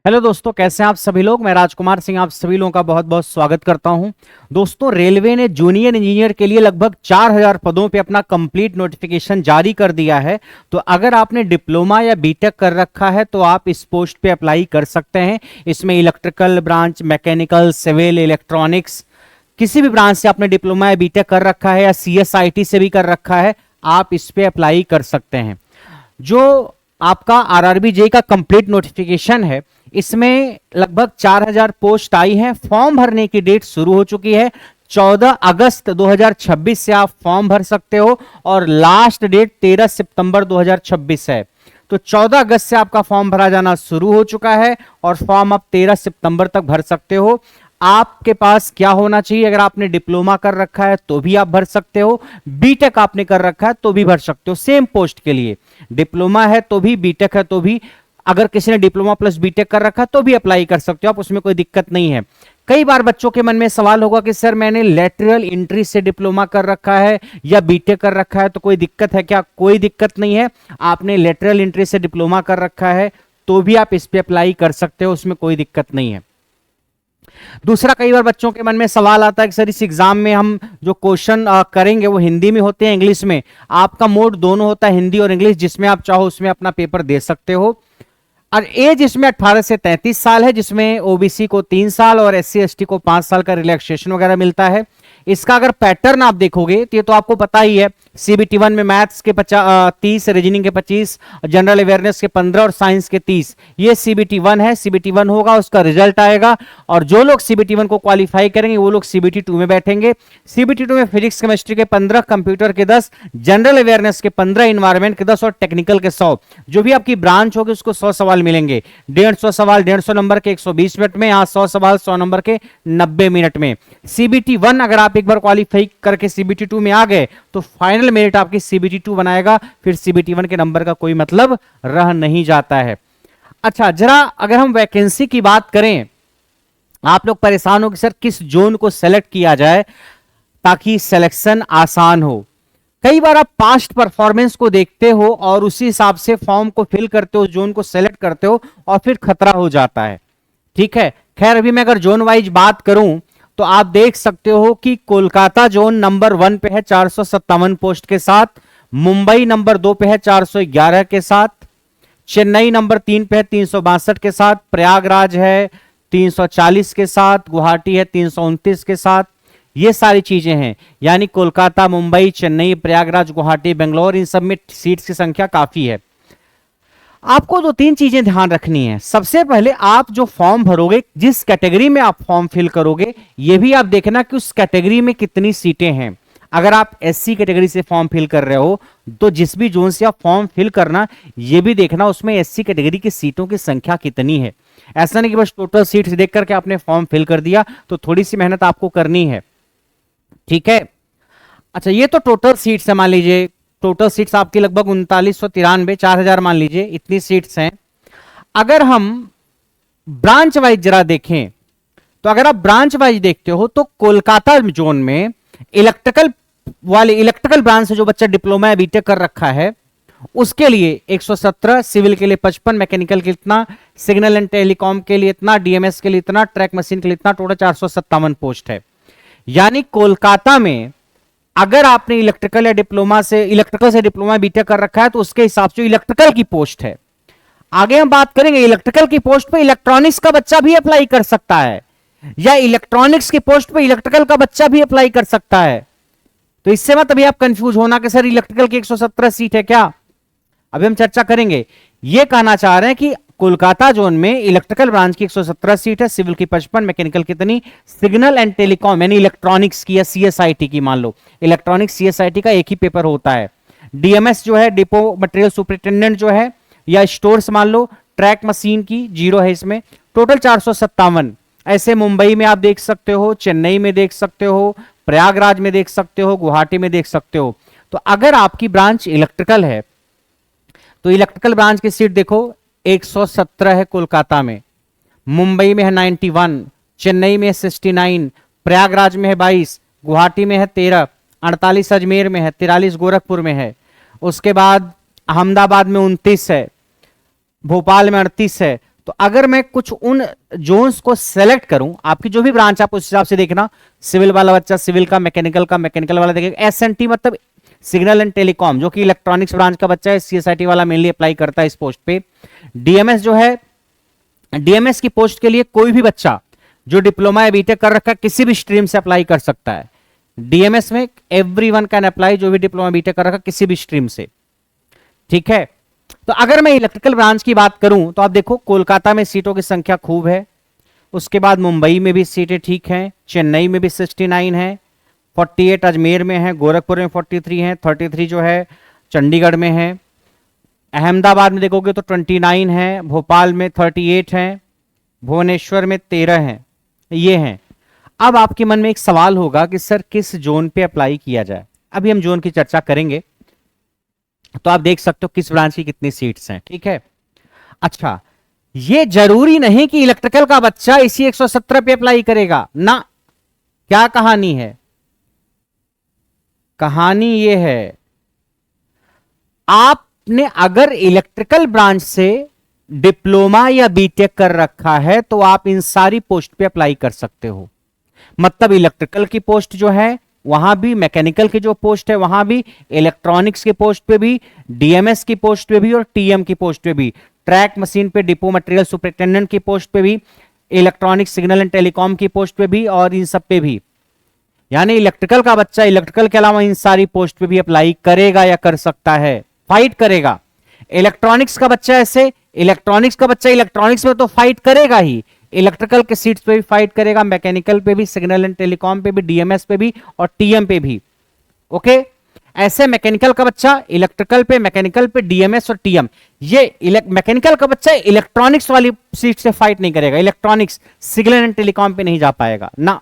Hello दोस्तों, कैसे हैं आप सभी लोग। मैं राजकुमार सिंह आप सभी लोगों का बहुत बहुत स्वागत करता हूं। दोस्तों, रेलवे ने जूनियर इंजीनियर के लिए लगभग 4000 पदों पे अपना कंप्लीट नोटिफिकेशन जारी कर दिया है। तो अगर आपने डिप्लोमा या बीटेक कर रखा है तो आप इस पोस्ट पे अप्लाई कर सकते हैं। इसमें electrical branch, mechanical, civil, electronics, किसी भी ब्रांच से आपने डिप्लोमा या बीटेक कर रखा है या सीएसआईटी से भी कर रखा है, आप इस पे अप्लाई कर सकते हैं। जो आपका आरआरबी जेईई का कंप्लीट नोटिफिकेशन है, इसमें लगभग 4000 पोस्ट आई हैं। फॉर्म भरने की डेट शुरू हो चुकी है। 14 अगस्त 2026 से आप फॉर्म भर सकते हो और लास्ट डेट 13 सितंबर 2026 है। तो 14 अगस्त से आपका फॉर्म भरा जाना शुरू हो चुका है और फॉर्म आप 13 सितंबर तक भर सकते हो। आपके पास क्या होना चाहिए? अगर आपने डिप्लोमा कर रखा है तो भी आप भर सकते हो, बीटेक आपने कर रखा है तो भी भर सकते हो। सेम पोस्ट के लिए डिप्लोमा है तो भी, बीटेक है तो भी। अगर किसी ने डिप्लोमा प्लस बीटेक कर रखा है तो भी अप्लाई कर सकते हो आप, उसमें कोई दिक्कत नहीं है। कई बार बच्चों के मन में सवाल होगा कि सर मैंने लेटरल एंट्री से डिप्लोमा कर रखा है या बीटेक कर रखा है तो कोई दिक्कत है क्या? कोई दिक्कत नहीं है। आपने लेटरल एंट्री से डिप्लोमा कर रखा है तो भी आप इस पे अप्लाई कर सकते हो, उसमें कोई दिक्कत नहीं है। दूसरा, कई बार बच्चों के मन में सवाल आता है कि सर इस एग्जाम में हम जो क्वेश्चन करेंगे वो हिंदी में होते हैं, इंग्लिश में? आपका मोड दोनों होता है, हिंदी और इंग्लिश, जिसमें आप चाहो उसमें अपना पेपर दे सकते हो। और एज इसमें 18 से 33 साल है, जिसमें ओबीसी को 3 साल और एससी एसटी को 5 साल का रिलैक्सेशन वगैरह मिलता है। इसका अगर पैटर्न आप देखोगे तो ये तो आपको पता ही है। सीबीटी 1 में मैथ्स के 30, रीजनिंग के 25, जनरल अवेयरनेस के 15 और साइंस के 30। ये सीबीटी 1 है। सीबीटी 1 होगा, उसका रिजल्ट आएगा और जो लोग सीबीटी 1 को क्वालिफाई करेंगे वो लोग सीबीटी 2 में बैठेंगे। सीबीटी 2 में फिजिक्स केमिस्ट्री के 15, कंप्यूटर के 10, जनरल अवेयरनेस के 15, इन्वायरमेंट के 10 और टेक्निकल के 100। जो भी आपकी ब्रांच होगी उसको 100 सवाल मिलेंगे। 150 सवाल 150 नंबर के 120 मिनट में, यहाँ 100 सवाल 100 नंबर के 90 मिनट में। सीबीटी 1 अगर आप एक बार क्वालिफाई करके सीबीटी 2 में आ गए तो फाइनल मेरिट आपकी सीबीटी 2 बनाएगा, फिर सीबीटी 1 के नंबर का कोई मतलब रह नहीं जाता है। अच्छा, जरा अगर हम वैकेंसी की बात करें, आप लोग परेशान हो कि सर किस जोन को सेलेक्ट किया जाए ताकि सिलेक्शन आसान हो। कई बार आप पास्ट परफॉर्मेंस को देखते हो और उसी हिसाब से फॉर्म को फिल करते हो, जोन को सेलेक्ट करते हो और फिर खतरा हो जाता है। ठीक है, खैर अभी मैं अगर जोन वाइज बात करूं तो आप देख सकते हो कि कोलकाता जोन नंबर 1 पे है 457 पोस्ट के साथ, मुंबई नंबर 2 पे है 411 के साथ, चेन्नई नंबर 3 पे है 362 के साथ, प्रयागराज है 340 के साथ, गुवाहाटी है 329 के साथ। ये सारी चीजें हैं, यानी कोलकाता, मुंबई, चेन्नई, प्रयागराज, गुवाहाटी, बेंगलोर, इन सब में सीट्स की संख्या काफी है। आपको 2-3 चीजें ध्यान रखनी है। सबसे पहले आप जो फॉर्म भरोगे, जिस कैटेगरी में आप फॉर्म फिल करोगे, यह भी आप देखना कि उस कैटेगरी में कितनी सीटें हैं। अगर आप एससी कैटेगरी से फॉर्म फिल कर रहे हो तो जिस भी जोन से आप फॉर्म फिल करना, यह भी देखना उसमें एससी कैटेगरी की सीटों की संख्या कितनी है। ऐसा नहीं कि बस टोटल सीट्स देख करके आपने फॉर्म फिल कर दिया, तो थोड़ी सी मेहनत आपको करनी है। ठीक है। अच्छा, ये तो टोटल सीट्स है। मान लीजिए टोटल सीट्स आपकी लगभग 3993, 4000 मान लीजिए, इतनी सीट्स हैं। अगर हम ब्रांच वाइज जरा देखें तो अगर आप ब्रांच वाइज देखते हो तो कोलकाता जोन में इलेक्ट्रिकल ब्रांच से जो बच्चा डिप्लोमा या बीटेक कर रखा है उसके लिए 117, सिविल के लिए 55, मैकेनिकल के लिए इतना, सिग्नल एंड टेलीकॉम के लिए इतना, डीएमएस के लिए इतना, ट्रैक मशीन के लिए इतना, टोटल 457 पोस्ट है। यानी कोलकाता में अगर आपने इलेक्ट्रिकल से डिप्लोमा बीटेक कर रखा है तो उसके हिसाब से इलेक्ट्रिकल की पोस्ट है। आगे हम बात करेंगे इलेक्ट्रिकल की पोस्ट पे इलेक्ट्रॉनिक्स का बच्चा भी अप्लाई कर सकता है, या इलेक्ट्रॉनिक्स की पोस्ट पे इलेक्ट्रिकल का बच्चा भी अप्लाई कर सकता है। तो इससे मत अभी आप कंफ्यूज होना कि सर इलेक्ट्रिकल की 117 सीट है क्या। अभी हम चर्चा करेंगे। ये कहना चाह रहे हैं कि कोलकाता जोन में इलेक्ट्रिकल ब्रांच की 117 सीट है, सिविल की 55, मैकेनिकल कितनी, सिग्नल एंड टेलीकॉम यानी इलेक्ट्रॉनिक्स की या सीएसआईटी की, मान लो इलेक्ट्रॉनिक्स सीएसआईटी का एक ही पेपर होता है। डीएमएस जो है, डिपो मटेरियल सुपरिटेंडेंट जो है, या स्टोर्स मान लो, ट्रैक मशीन की 0 है इसमें। टोटल 457। ऐसे मुंबई में आप देख सकते हो, चेन्नई में देख सकते हो, प्रयागराज में देख सकते हो, गुवाहाटी में देख सकते हो। तो अगर आपकी ब्रांच इलेक्ट्रिकल है तो इलेक्ट्रिकल ब्रांच की सीट देखो 117 है कोलकाता में, मुंबई में है 91, चेन्नई में है 69, प्रयागराज में है 22, गुवाहाटी में है 13, 48 अजमेर में है, 43 गोरखपुर में है, उसके बाद अहमदाबाद में 29 है, भोपाल में 38 है। तो अगर मैं कुछ उन जोन्स को सेलेक्ट करूं, आपकी जो भी ब्रांच आप उस हिसाब से देखना, सिविल वाला बच्चा सिविल का मैकेनिकल वाला देखेगा। एसएनटी मतलब सिग्नल एंड टेलीकॉम, जो कि इलेक्ट्रॉनिक्स ब्रांच का बच्चा है, सीएसआईटी वाला मेनली अप्लाई करता है इस पोस्ट पे। डीएमएस जो है, डीएमएस की पोस्ट के लिए कोई भी बच्चा जो डिप्लोमा या बीटेक कर रखा है किसी भी स्ट्रीम से अप्लाई कर सकता है। डीएमएस में एवरीवन कैन अप्लाई, जो भी डिप्लोमा बीटेक कर रखा किसी भी स्ट्रीम से, ठीक है। तो अगर मैं इलेक्ट्रिकल ब्रांच की बात करूं तो आप देखो कोलकाता में सीटों की संख्या खूब है, उसके बाद मुंबई में भी सीटें ठीक हैं, चेन्नई में भी 69 है, 48 अजमेर में है, गोरखपुर में 43 है, 33 जो है चंडीगढ़ में है, अहमदाबाद में देखोगे तो 29 है, भोपाल में 38 है, भुवनेश्वर में 13 है, ये हैं। अब आपके मन में एक सवाल होगा कि सर किस जोन पे अप्लाई किया जाए। अभी हम जोन की चर्चा करेंगे, तो आप देख सकते हो किस ब्रांच की कितनी सीट्स हैं, ठीक है। अच्छा, ये जरूरी नहीं कि इलेक्ट्रिकल का बच्चा इसी 117 पे अप्लाई करेगा ना। क्या कहानी है? कहानी ये है, आपने अगर इलेक्ट्रिकल ब्रांच से डिप्लोमा या बीटेक कर रखा है तो आप इन सारी पोस्ट पे अप्लाई कर सकते हो। मतलब इलेक्ट्रिकल की पोस्ट जो है वहां भी, मैकेनिकल की जो पोस्ट है वहां भी, इलेक्ट्रॉनिक्स की पोस्ट पे भी, डीएमएस की पोस्ट पे भी और टीएम की पोस्ट पे भी, ट्रैक मशीन पे डिपो मटेरियल सुपरिटेंडेंट की पोस्ट पे भी, इलेक्ट्रॉनिक सिग्नल एंड टेलीकॉम की पोस्ट पे भी और इन सब पे भी। यानी इलेक्ट्रिकल का बच्चा इलेक्ट्रिकल के अलावा इन सारी पोस्ट पे भी अप्लाई करेगा या कर सकता है, फाइट करेगा। इलेक्ट्रॉनिक्स का बच्चा ऐसे, इलेक्ट्रॉनिक्स का बच्चा इलेक्ट्रॉनिक्स में तो फाइट करेगा ही, इलेक्ट्रिकल के सीट्स पे भी फाइट करेगा, मैकेनिकल पे भी, सिग्नल एंड टेलीकॉम पे भी, डीएमएस पे भी और टीएम पे भी। ओके, ऐसे मैकेनिकल का बच्चा इलेक्ट्रिकल पे, मैकेनिकल पे, डीएमएस और टीएम, ये मैकेनिकल का बच्चा इलेक्ट्रॉनिक्स वाली सीट से फाइट नहीं करेगा, इलेक्ट्रॉनिक्स सिग्नल एंड टेलीकॉम पे नहीं जा पाएगा ना,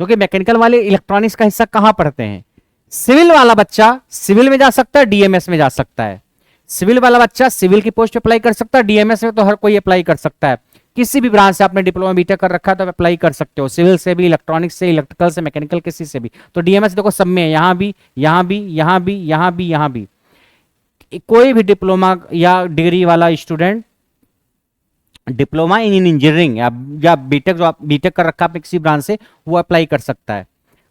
क्योंकि मैकेनिकल वाले इलेक्ट्रॉनिक्स का हिस्सा कहां पढ़ते हैं। सिविल वाला बच्चा सिविल में जा सकता है, डीएमएस में जा सकता है। सिविल वाला बच्चा सिविल की पोस्ट पे अप्लाई कर सकता है, डीएमएस में तो हर कोई अप्लाई कर सकता है। किसी भी ब्रांच से आपने डिप्लोमा बीटेक कर रखा है तो आप अप्लाई कर सकते हो, सिविल से भी, इलेक्ट्रॉनिक्स से, इलेक्ट्रिकल से, मैकेनिकल किसी से भी। तो डीएमएस देखो सब में है, यहां भी, यहां भी, यहां भी, यहां भी, यहां भी। कोई भी डिप्लोमा या डिग्री वाला स्टूडेंट डिप्लोमा इन इंजीनियरिंग या बीटेक, जो आप बीटेक कर रखा है किसी ब्रांच से, वो अप्लाई कर सकता है।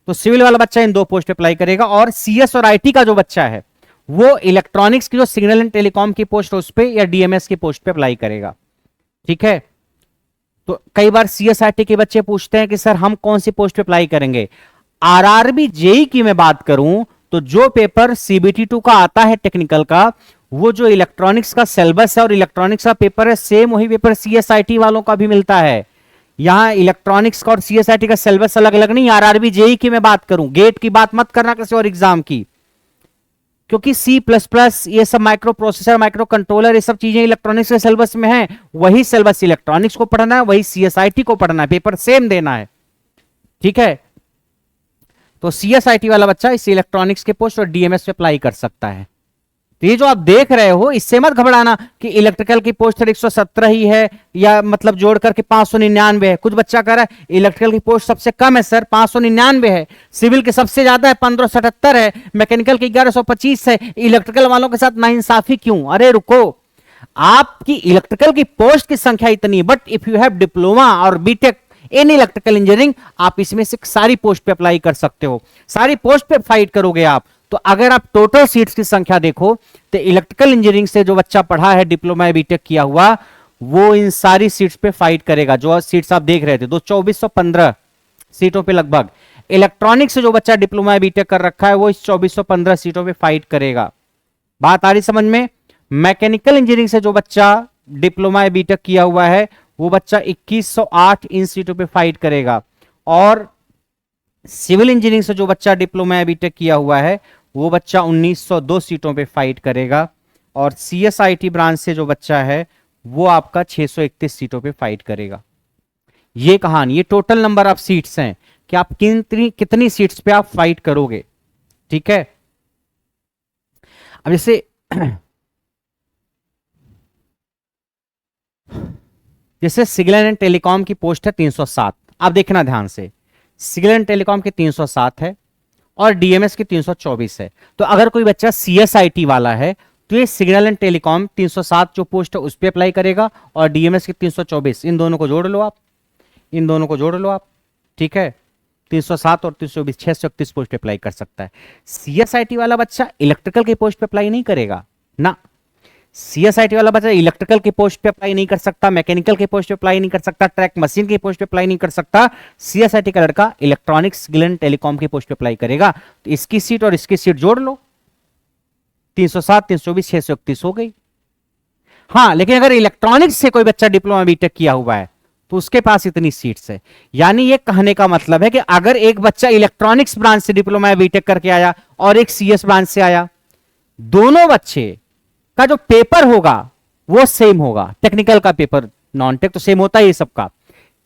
तो सिविल वाला बच्चा इन दो पोस्ट पे अप्लाई करेगा, और सीएस और आईटी का जो बच्चा है वो इलेक्ट्रॉनिक्स की जो सिग्नल एंड टेलीकॉम की पोस्ट है उस पे या डीएमएस की पोस्ट पे अप्लाई करेगा, ठीक है। तो कई बार सीएसआईटी के बच्चे पूछते हैं कि सर हम कौन सी पोस्ट पे अप्लाई करेंगे। आरआरबी जेई की मैं बात करूं तो जो पेपर सीबीटी 2 का आता है टेक्निकल का, वो जो इलेक्ट्रॉनिक्स का सिलेबस है और इलेक्ट्रॉनिक्स का पेपर है, सेम वही पेपर सीएसआईटी वालों का भी मिलता है। यहां इलेक्ट्रॉनिक्स का और सीएसआईटी का सिलेबस अलग अलग नहीं। आरआरबी जेई की मैं बात करूं, गेट की बात मत करना किसी और एग्जाम की, क्योंकि सी प्लस प्लस ये सब माइक्रो प्रोसेसर, माइक्रो कंट्रोलर, ये सब चीजें इलेक्ट्रॉनिक्स के सिलेबस में हैं। वही सिलेबस इलेक्ट्रॉनिक्स को पढ़ना है, वही सीएसआईटी को पढ़ना है, पेपर सेम देना है, ठीक है। तो सीएसआईटी वाला बच्चा इस इलेक्ट्रॉनिक्स के पोस्ट और डीएमएस पे अप्लाई कर सकता है। तो ये जो आप देख रहे हो इससे मत घबराना कि इलेक्ट्रिकल की पोस्ट 117 ही है या मतलब जोड़ करके 599 है। कुछ बच्चा कह रहा है इलेक्ट्रिकल की पोस्ट सबसे कम है सर, 599 है, सिविल की सबसे ज्यादा है 1577 है, मैकेनिकल की 1125 है, इलेक्ट्रिकल वालों के साथ नाइंसाफी क्यों? अरे रुको, आपकी इलेक्ट्रिकल की पोस्ट की संख्या इतनी है, but if you have diploma और बीटेक इन इलेक्ट्रिकल इंजीनियरिंग, आप इसमें से सारी पोस्ट पे अप्लाई कर सकते हो, सारी पोस्ट पे फाइट करोगे आप। तो अगर आप टोटल सीट्स की संख्या देखो तो इलेक्ट्रिकल इंजीनियरिंग से जो बच्चा पढ़ा है, डिप्लोमा या बीटेक किया हुआ, वो इन सारी सीट्स पे फाइट करेगा। जो सीट्स आप देख रहे थे 2415 सीटों पे लगभग, इलेक्ट्रॉनिक्स से जो बच्चा डिप्लोमा या बीटेक कर रखा है वो इस 2415 सीटों पे फाइट करेगा। बात आ रही समझ में? मैकेनिकल इंजीनियरिंग से जो बच्चा डिप्लोमा या बीटेक किया हुआ है वो बच्चा 2108 इन सीटों पे फाइट करेगा, और सिविल इंजीनियरिंग से जो बच्चा डिप्लोमा या बीटेक किया हुआ है वो बच्चा 1902 सीटों पे फाइट करेगा, और सीएसआईटी ब्रांच से जो बच्चा है वो आपका 631 सीटों पे फाइट करेगा। ये कहानी, ये टोटल नंबर ऑफ सीट्स हैं कि आप कितनी सीट्स पे आप फाइट करोगे, ठीक है। अब जैसे सिग्नल एंड टेलीकॉम की पोस्ट है 307, आप देखना ध्यान से, सिग्नल एंड टेलीकॉम की 307 है और डीएमएस की 324 है। तो अगर कोई बच्चा सीएसआईटी वाला है तो ये सिग्नल एंड टेलीकॉम 307 जो पोस्ट है उस पर अप्लाई करेगा, और डीएमएस की 324, इन दोनों को जोड़ लो आप, इन दोनों को जोड़ लो आप, ठीक है। 307 और 324, 631 पोस्ट पे अप्लाई कर सकता है। सीएसआईटी वाला बच्चा इलेक्ट्रिकल की पोस्ट पे अप्लाई नहीं करेगा ना, सीएसआईटी वाला बच्चा इलेक्ट्रिकल की पोस्ट पे अप्लाई नहीं कर सकता, मैकेनिकल की पोस्ट पे अप्लाई नहीं कर सकता, ट्रैक मशीन की पोस्ट पे अप्लाई नहीं कर सकता। सीएसआईटी का लड़का इलेक्ट्रॉनिक्स सिग्नल एंड टेलीकॉम की पोस्ट पे अप्लाई करेगा। तो इसकी सीट और इसकी सीट जोड़ लो, 307 324 631 हो गई। हाँ, लेकिन अगर इलेक्ट्रॉनिक्स से कोई बच्चा डिप्लोमा बीटेक किया हुआ है तो उसके पास इतनी सीट्स है। यानी ये कहने का मतलब है कि अगर एक बच्चा इलेक्ट्रॉनिक्स ब्रांच से डिप्लोमा बीटेक करके आया और एक सीएस ब्रांच से आया, दोनों बच्चे का जो पेपर होगा वो सेम होगा। टेक्निकल का पेपर, नॉन टेक तो सेम होता है ये सबका,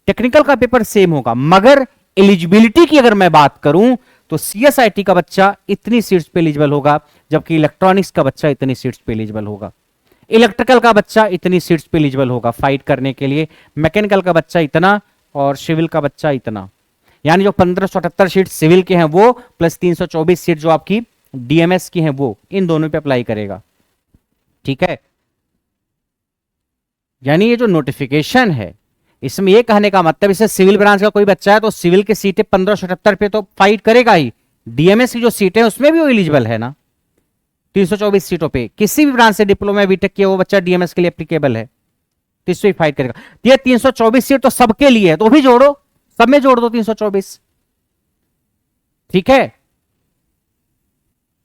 टेक्निकल का पेपर सेम होगा, मगर एलिजिबिलिटी की अगर मैं बात करूं तो सीएसआईटी का बच्चा इतनी सीट्स पे एलिजिबल होगा, जबकि इलेक्ट्रॉनिक्स का बच्चा इतनी सीट्स पे एलिजिबल होगा। इलेक्ट्रिकल का बच्चा इतनी सीट्स पे एलिजिबल होगा फाइट करने के लिए, मैकेनिकल का बच्चा इतना और सिविल का बच्चा इतना। यानी जो 1578 सीट सिविल के हैं वो, प्लस 324 सीट जो आपकी डीएमएस की हैं वो, इन दोनों पे अप्लाई करेगा, ठीक है। यानी ये जो नोटिफिकेशन है इसमें ये कहने का मतलब, इसे सिविल ब्रांच का कोई बच्चा है तो सिविल की सीटें 1578 पे तो फाइट करेगा ही, डीएमएस की जो सीटें हैं उसमें भी वो एलिजिबल है ना। 324 सीटों पे किसी भी ब्रांच से डिप्लोमा बीटेक किया वो बच्चा डीएमएस के लिए एप्लीकेबल है, तो इससे फाइट करेगा। ये 324 सीट तो सबके लिए है, तो भी जोड़ो, सब में जोड़ दो 324, ठीक है।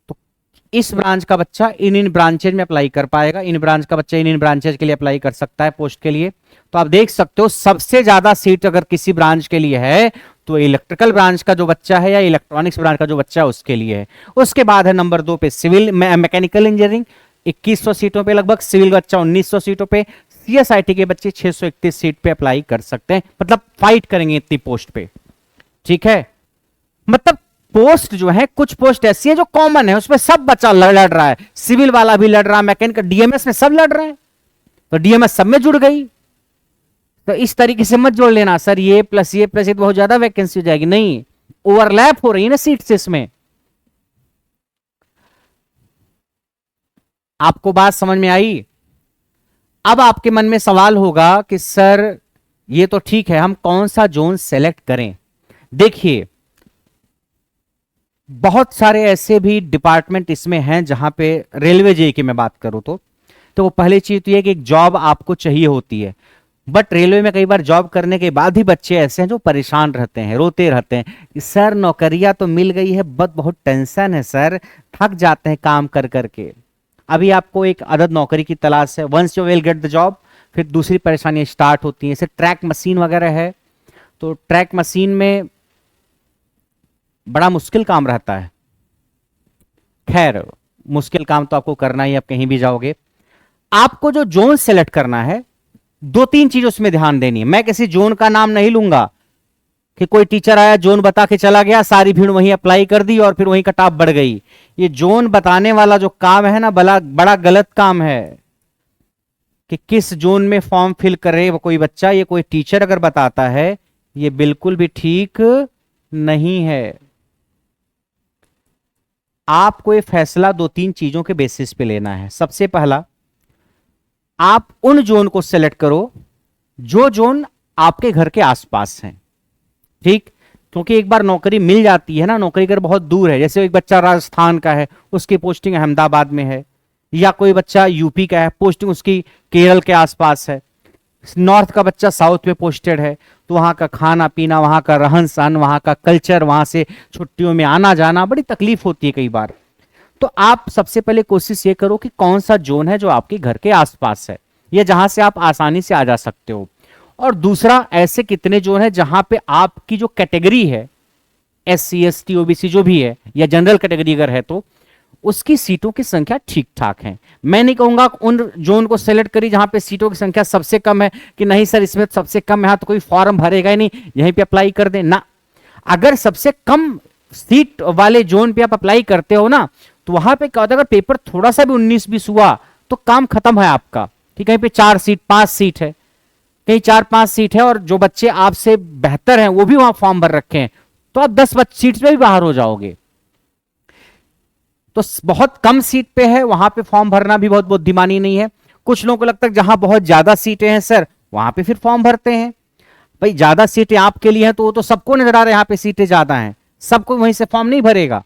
तो इस ब्रांच का बच्चा इन ब्रांचेज में अप्लाई कर पाएगा, इन ब्रांच का बच्चा इन ब्रांचेज के लिए अप्लाई कर सकता है पोस्ट के लिए। तो आप देख सकते हो सबसे ज्यादा सीट अगर किसी ब्रांच के लिए है तो इलेक्ट्रिकल ब्रांच का जो बच्चा है या इलेक्ट्रॉनिक्स ब्रांच का जो बच्चा है उसके लिए है। उसके बाद है नंबर 2 पे सिविल मैकेनिकल इंजीनियरिंग, 2100 सीटों पे लगभग, सिविल का बच्चा 1900 सीटों पे, सीएसआईटी के बच्चे 631 सीट पे अप्लाई कर सकते हैं, मतलब फाइट करेंगे इतनी पोस्ट पे, ठीक है। मतलब पोस्ट जो है, कुछ पोस्ट ऐसी है जो कॉमन है, उसमें सब बच्चा लड़ रहा है, सिविल वाला भी लड़ रहा है, मैकेनिकल, डीएमएस में सब लड़ रहे हैं, तो डीएमएस सब में जुड़ गई। तो इस तरीके से मत जोड़ लेना सर ये प्लस ये प्लस ये बहुत ज्यादा वैकेंसी हो जाएगी, नहीं, ओवरलैप हो रही है ना सीट्स इसमें। आपको बात समझ में आई? अब आपके मन में सवाल होगा कि सर ये तो ठीक है, हम कौन सा जोन सेलेक्ट करें। देखिए बहुत सारे ऐसे भी डिपार्टमेंट इसमें हैं जहां पे रेलवे जेई की मैं बात करूं तो वो पहली चीज तो ये कि एक जॉब आपको चाहिए होती है, बट रेलवे में कई बार जॉब करने के बाद भी बच्चे ऐसे हैं जो परेशान रहते हैं, रोते रहते हैं कि सर नौकरियां तो मिल गई है बट बहुत टेंशन है सर, थक जाते हैं काम कर करके। अभी आपको एक अदद नौकरी की तलाश है, once you will get the job फिर दूसरी परेशानियां स्टार्ट होती हैं। जैसे ट्रैक मशीन वगैरह है, तो ट्रैक मशीन में बड़ा मुश्किल काम रहता है। खैर मुश्किल काम तो आपको करना ही, आप कहीं भी जाओगे। आपको जो जोन सेलेक्ट करना है, 2-3 चीज उसमें ध्यान देनी है। मैं किसी जोन का नाम नहीं लूंगा कि कोई टीचर आया जोन बता के चला गया, सारी भीड़ वहीं अप्लाई कर दी और फिर वहीं कटाव बढ़ गई। ये जोन बताने वाला जो काम है ना, बड़ा गलत काम है कि किस जोन में फॉर्म फिल करे वो कोई बच्चा, ये कोई टीचर अगर बताता है, ये बिल्कुल भी ठीक नहीं है। आपको ये फैसला 2-3 चीजों के बेसिस पे लेना है। सबसे पहला, आप उन जोन को सेलेक्ट करो जो जोन आपके घर के आसपास हैं, ठीक। क्योंकि एक बार नौकरी मिल जाती है ना, नौकरी अगर बहुत दूर है, जैसे एक बच्चा राजस्थान का है, उसकी पोस्टिंग अहमदाबाद में है, या कोई बच्चा यूपी का है, पोस्टिंग उसकी केरल के आसपास है, नॉर्थ का बच्चा साउथ में पोस्टेड है, तो वहां का खाना पीना, वहां का रहन सहन, वहां का कल्चर, वहां से छुट्टियों में आना जाना बड़ी तकलीफ होती है कई बार। तो आप सबसे पहले कोशिश ये करो कि कौन सा जोन है जो आपके घर के आसपास है या जहां से आप आसानी से आ जा सकते हो। और दूसरा, ऐसे कितने जोन है जहां पे आपकी जो कैटेगरी है, SC ST OBC जो भी है, या जनरल कैटेगरी अगर है तो उसकी सीटों की संख्या ठीक ठाक है। मैं नहीं कहूंगा उन जोन को सेलेक्ट करिए जहां पे सीटों की संख्या सबसे कम है कि नहीं सर इसमें सबसे कम है तो कोई फॉर्म भरेगा ही नहीं, यहीं पे अप्लाई कर दे ना। अगर सबसे कम सीट वाले जोन पे आप अप्लाई करते हो ना, तो वहां पे क्या होता है, अगर पेपर थोड़ा सा भी 19-20 हुआ तो काम खत्म है आपका। ठीक, कहीं पे 4 सीट 5 सीट है, कहीं 4-5 सीट है, और जो बच्चे आपसे बेहतर हैं वो भी वहां फॉर्म भर रखे हैं, तो आप 10 सीट में भी बाहर हो जाओगे। तो बहुत कम सीट पे है वहां पे फॉर्म भरना भी बहुत बुद्धिमानी नहीं है। कुछ लोगों को लगता है जहां बहुत ज्यादा सीटें हैं सर वहां पे फिर फॉर्म भरते हैं। भाई ज्यादा सीटें आपके लिए हैं तो वो तो सबको नजर आ रहा है यहाँ पे सीटें ज्यादा हैं, सबको वहीं से फॉर्म नहीं भरेगा।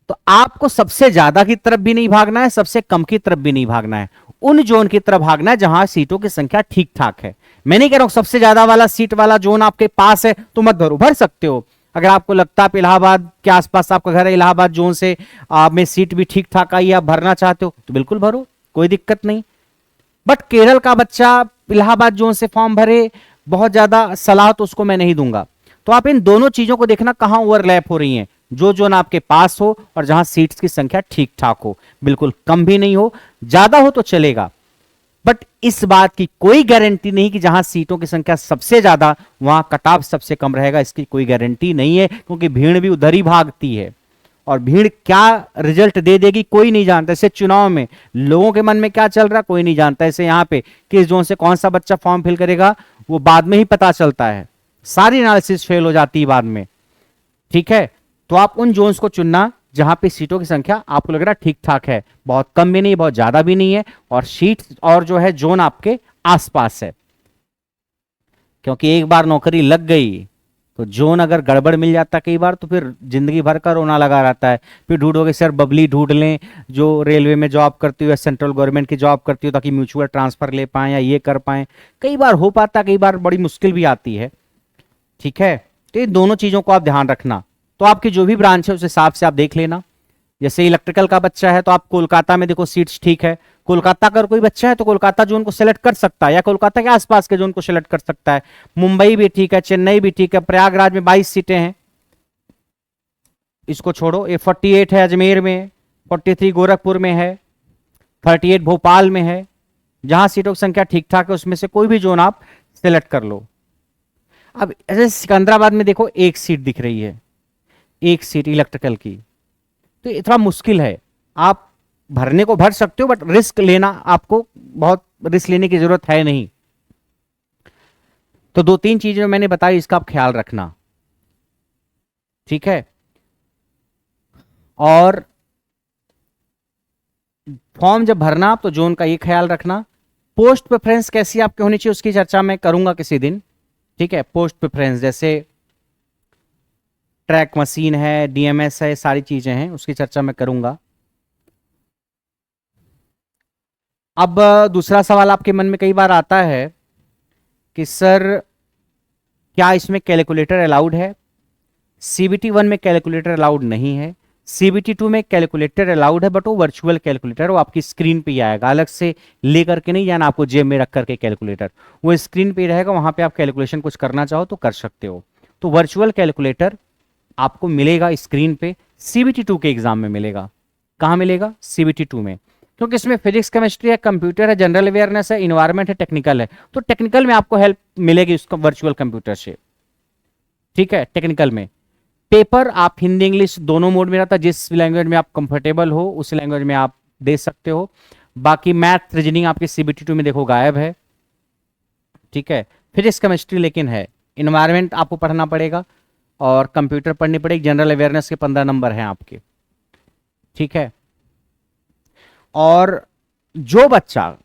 तो आपको सबसे ज्यादा की तरफ भी नहीं भागना है, सबसे कम की तरफ भी नहीं भागना है, उन जोन की तरफ भागना है जहां सीटों की संख्या ठीक ठाक है। मैं नहीं कह रहा हूं सबसे ज्यादा वाला सीट वाला जोन आपके पास है तो मत भरो, भर सकते हो। अगर आपको लगता है आप इलाहाबाद के आसपास आपका घर है, इलाहाबाद जोन से आप में सीट भी ठीक ठाक आई, आप भरना चाहते हो तो बिल्कुल भरो, कोई दिक्कत नहीं। बट केरल का बच्चा इलाहाबाद जोन से फॉर्म भरे, बहुत ज्यादा सलाह तो उसको मैं नहीं दूंगा। तो आप इन दोनों चीजों को देखना कहां ओवरलैप हो रही हैं, जो जोन आपके पास हो और जहां सीट्स की संख्या ठीक ठाक हो, बिल्कुल कम भी नहीं हो, ज्यादा हो तो चलेगा। बट इस बात की कोई गारंटी नहीं कि जहां सीटों की संख्या सबसे ज्यादा वहां कट ऑफ सबसे कम रहेगा, इसकी कोई गारंटी नहीं है, क्योंकि भीड़ भी उधर ही भागती है और भीड़ क्या रिजल्ट दे देगी कोई नहीं जानता। ऐसे चुनाव में लोगों के मन में क्या चल रहा है कोई नहीं जानता। ऐसे यहां पे किस जोन से कौन सा बच्चा फॉर्म फिल करेगा वो बाद में ही पता चलता है, सारी एनालिसिस फेल हो जाती है बाद में। ठीक है, तो आप उन जोन्स को चुनना जहां पे सीटों की संख्या आपको लग रहा है ठीक ठाक है, बहुत कम भी नहीं बहुत ज्यादा भी नहीं है, और सीट और जो है जोन आपके आसपास है। क्योंकि एक बार नौकरी लग गई तो जोन अगर गड़बड़ मिल जाता कई बार तो फिर जिंदगी भर का रोना लगा रहता है। फिर ढूंढोगे सर बबली ढूंढ लें जो रेलवे में जॉब करती हो या सेंट्रल गवर्नमेंट की जॉब करती हो ताकि म्यूचुअल ट्रांसफर ले पाए या ये कर पाए। कई बार हो पाता, कई बार बड़ी मुश्किल भी आती है। ठीक है, तो इन दोनों चीजों को आप ध्यान रखना। तो आपकी जो भी ब्रांच है उस हिसाब से आप देख लेना। जैसे इलेक्ट्रिकल का बच्चा है तो आप कोलकाता में देखो सीट्स ठीक है, कोलकाता का अगर कोई बच्चा है तो कोलकाता जोन को सिलेक्ट कर सकता है या कोलकाता के आसपास के जोन को सिलेक्ट कर सकता है। मुंबई भी ठीक है, चेन्नई भी ठीक है, प्रयागराज में 22 सीटें हैं, इसको छोड़ो। ये 48 है अजमेर में, 43 गोरखपुर में है, 38 भोपाल में है। जहां सीटों की संख्या ठीक ठाक है उसमें से कोई भी जोन आप सिलेक्ट कर लो। अब ऐसे सिकंदराबाद में देखो एक सीट दिख रही है, एक सीट इलेक्ट्रिकल की, तो इतना मुश्किल है। आप भरने को भर सकते हो बट रिस्क लेना, आपको बहुत रिस्क लेने की जरूरत है नहीं। तो दो तीन चीजें मैंने बताई, इसका आप ख्याल रखना। ठीक है, और फॉर्म जब भरना तो जोन का ये ख्याल रखना। पोस्ट प्रेफरेंस कैसी आपकी होनी चाहिए उसकी चर्चा मैं करूंगा किसी दिन। ठीक है, पोस्ट प्रेफरेंस जैसे ट्रैक मशीन है, डीएमएस है, सारी चीजें हैं, उसकी चर्चा मैं करूंगा। अब दूसरा सवाल आपके मन में कई बार आता है कि सर क्या इसमें कैलकुलेटर अलाउड है? सीबीटी 1 में कैलकुलेटर अलाउड नहीं है, सीबीटी 2 में कैलकुलेटर अलाउड है, बट वो वर्चुअल कैलकुलेटर, वो आपकी स्क्रीन पे ही आएगा, अलग से लेकर के नहीं जाना आपको जेब में रख करके कैलकुलेटर, वो स्क्रीन पे ही रहेगा, वहां पे आप कैलकुलेशन कुछ करना चाहो तो कर सकते हो। तो वर्चुअल कैलकुलेटर आपको मिलेगा स्क्रीन पे, सीबीटी 2 के एग्जाम में मिलेगा। कहां मिलेगा? सीबीटी 2 में, क्योंकि इसमें फिजिक्स केमिस्ट्री है, कंप्यूटर है, जनरल अवेयरनेस है, इन्वायरमेंट है, टेक्निकल है, तो टेक्निकल में आपको हेल्प मिलेगी उसका वर्चुअल कंप्यूटर से। ठीक है, टेक्निकल में पेपर आप हिंदी इंग्लिश दोनों मोड में रहता है, जिस लैंग्वेज में आप कंफर्टेबल हो उस लैंग्वेज में आप दे सकते हो। बाकी मैथ रीजनिंग आपके सीबीटी 2 में देखो गायब है। ठीक है, फिजिक्स केमिस्ट्री लेकिन है, इन्वायरमेंट आपको पढ़ना पड़ेगा और कंप्यूटर पढ़नी पड़ेगी, जनरल अवेयरनेस के 15 नंबर हैं आपके। ठीक है, और जो बच्चा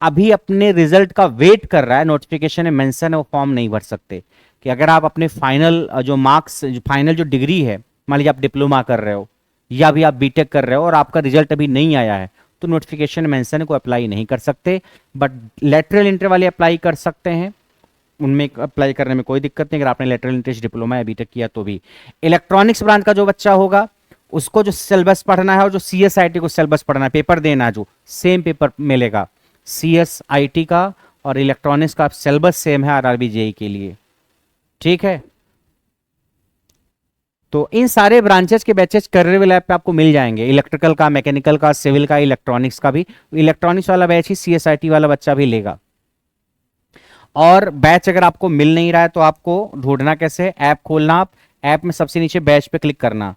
अभी अपने रिजल्ट का वेट कर रहा है, नोटिफिकेशन में मेंशन है, वो फॉर्म नहीं भर सकते। कि अगर आप अपने फाइनल जो मार्क्स, फाइनल जो डिग्री है, मान लीजिए आप डिप्लोमा कर रहे हो या भी आप बीटेक कर रहे हो और आपका रिजल्ट अभी नहीं आया है, तो नोटिफिकेशन मेंशन को अप्लाई नहीं कर सकते। बट लेटरल इंटर वाले अप्लाई कर सकते हैं, उनमें अप्लाई करने में कोई दिक्कत नहीं, अगर आपने लेटरल इंटर डिप्लोमा या बीटेक किया तो भी। इलेक्ट्रॉनिक्स ब्रांच का जो बच्चा होगा उसको जो सिलेबस पढ़ना है और जो सीएसआईटी को सिलेबस पढ़ना है, पेपर देना है, जो सेम पेपर मिलेगा, सीएसआईटी का और इलेक्ट्रॉनिक्स का सिलेबस सेम है आरआरबी जेईई के लिए। ठीक है, तो इन सारे ब्रांचेस के बैचेस करियर लैब पे आपको मिल जाएंगे, इलेक्ट्रिकल का, मैकेनिकल का, सिविल का, इलेक्ट्रॉनिक्स का भी। इलेक्ट्रॉनिक्स वाला बैच ही सीएसआईटी वाला बच्चा भी लेगा। और बैच अगर आपको मिल नहीं रहा है तो आपको ढूंढना कैसे? ऐप खोलना, आप ऐप में सबसे नीचे बैच पे क्लिक करना,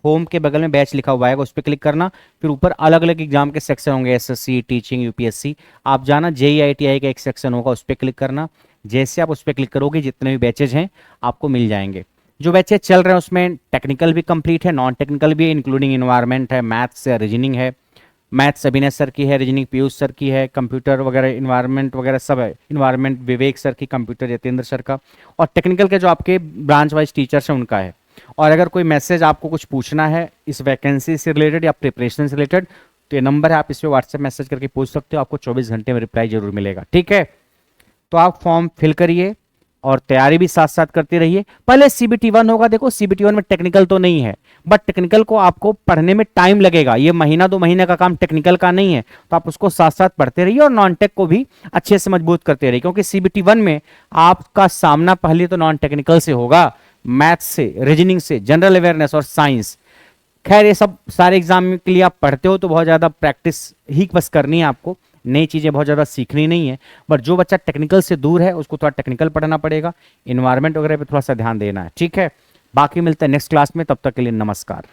होम के बगल में बैच लिखा हुआ है उस पर क्लिक करना, फिर ऊपर अलग अलग एग्जाम के सेक्शन होंगे, एसएससी, टीचिंग, यूपीएससी, आप जाना, जेईई आईटीआई का एक सेक्शन होगा उस पर क्लिक करना। जैसे आप उस पर क्लिक करोगे जितने भी बैचेज हैं आपको मिल जाएंगे। जो बच्चे चल रहे हैं उसमें टेक्निकल भी कंप्लीट है, नॉन टेक्निकल भी है, इंक्लूडिंग इन्वायरमेंट है, मैथ्स है, रीजनिंग है। मैथ्स अभिनय सर की है, रीजनिंग पीयूष सर की है, कंप्यूटर वगैरह इन्वायरमेंट वगैरह सब है, इन्वायरमेंट विवेक सर की, कंप्यूटर यतेंद्र सर का, और टेक्निकल के जो आपके ब्रांच वाइज टीचर्स हैं उनका है। और अगर कोई मैसेज आपको कुछ पूछना है इस वैकेंसी से रिलेटेड या प्रिपरेशन से रिलेटेड, तो ये नंबर है, आप इस पर व्हाट्सएप मैसेज करके पूछ सकते हो, आपको 24 घंटे में रिप्लाई जरूर मिलेगा। ठीक है, तो आप फॉर्म फिल करिए और तैयारी भी साथ साथ करते रहिए। पहले सीबीटी 1 होगा, देखो सीबीटी 1 में टेक्निकल तो नहीं है, बट टेक्निकल को आपको पढ़ने में टाइम लगेगा, ये महीना 2 महीने का काम टेक्निकल का नहीं है, तो आप उसको साथ साथ पढ़ते रहिए और नॉन टेक को भी अच्छे से मजबूत करते रहिए, क्योंकि सीबीटी 1 में आपका सामना पहले तो नॉन टेक्निकल से होगा, मैथ्स से, रीजनिंग से, जनरल अवेयरनेस और साइंस। खैर ये सब सारे एग्जाम के लिए आप पढ़ते हो तो बहुत ज़्यादा प्रैक्टिस ही बस करनी है आपको, नई चीज़ें बहुत ज़्यादा सीखनी नहीं है। बट जो बच्चा टेक्निकल से दूर है उसको थोड़ा टेक्निकल पढ़ना पड़ेगा, इन्वायरमेंट वगैरह पे थोड़ा सा ध्यान देना है। ठीक है, बाकी मिलते हैं नेक्स्ट क्लास में, तब तक के लिए नमस्कार।